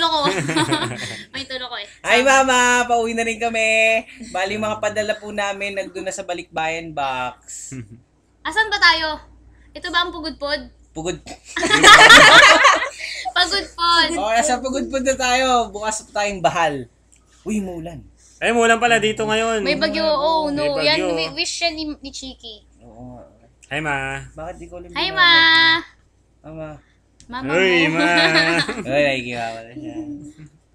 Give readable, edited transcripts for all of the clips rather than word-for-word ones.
tulo ko. May tulo ko eh. Ay mama, pauwi na rin kami. Bali mga padala po namin, nagdoon na sa Balikbayan box. Asan ba tayo? Ito ba ang pugudpod? Pugod. Pagudpod. Nasa pugod-pud na tayo. Bukas pa tayong bahal. Uy, maulan. Ay, mulan pala dito ngayon. May bagyo. Oh no. May bagyo. Yan, wish yan ni Chiki. Oo nga. Hi, ma. Bakit di ko ulit Hi, Ma. Mama. Mama Uy, mo. ma. Uy, nakikiwa siya.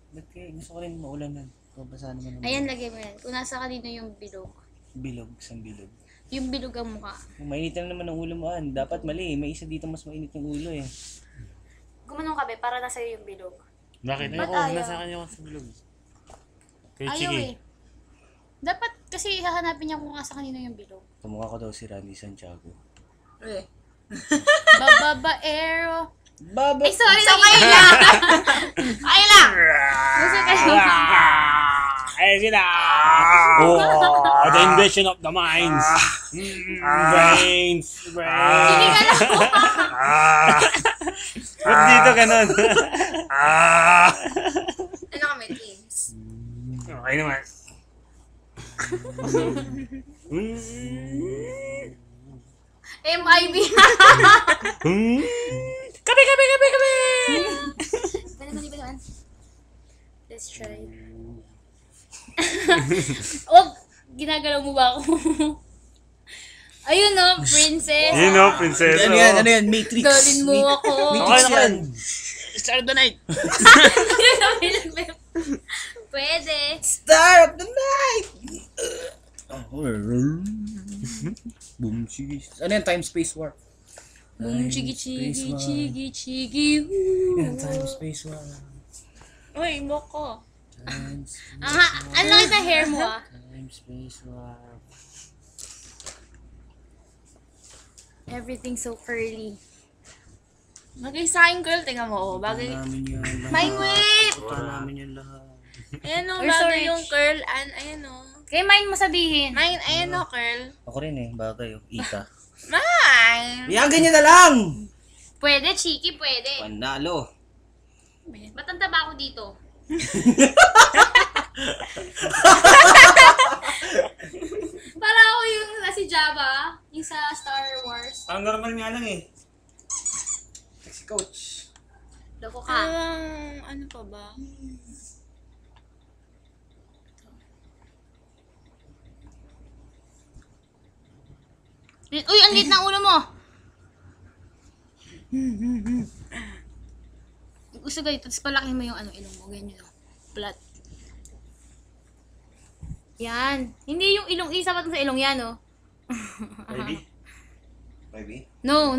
Ba't kaya? Gusto ko rin maulan na. Basa naman. Ayan, lagay mo yan. Kung nasa kanino yung bilog. Bilog, isang bilog. Yung bilog ang mukha. Mainit na naman ang ulo mo. Dapat mali. May isa dito mas mainit yung ulo eh. Gumanong ka, be, para nasa yung bilog. Bakit? Ba't Ayoko, ayaw? nasa kanya ako sa bilog. Kay Ayaw Chiki. eh. Dapat kasi hahanapin niya kung nasa kanino yung bilog. Tumukha ko daw si Randy Santiago. Babaero. Baba! Ay, sorry. So, kayo lang. Kayo lang. Gusto kayo. Ay, sila! Oh, the invention of the minds. Brains. Hindi ka lang. Ba't dito ganun? Ano kami, teams? Okay naman. MIB. Kape! Bali. Let's try. Oh, ginagalaw mo ba ako? Ayun no, princess. You know, prinsesa. Ano yan? Matrix. Galin mo ako. Matrix yan. Start of the night. Pwede. Star of the night! Boom, chigis. Ano yan? Time, space, war. Boom, chigi, chigi, chigi, chigi. Yan, time, space, war. Uy, moko. Time, space, Ang laki na hair mo ah. time, space, war. Everything so curly. Bagay sa akin, girl. Tingnan mo. Oh, bagay. Namin yan lahat. My whip! Tutuan namin yan lahat. Ayan o, Or bagay sorry. yung curl. Ayan o. Kaya mine mo sabihin. Mine, ayan o, curl. Ako rin eh, bagay oh. Ita. Mine! Yan, ganyan na lang! Pwede, Chiki, pwede. Panalo. Ba't ang taba ako dito? Para ako yung si Java, yung sa Star Wars. Ang normal nga lang eh. Si coach. Loko ka. Ano pa ba? Uy, ang liit ng ulo mo! Gusto ganito, tapos palakihin mo yung ilong mo, ganyan o. Flat. Yan. Hindi yung ilong, isa pa sa ilong yan, oh. Maybe? Maybe? No.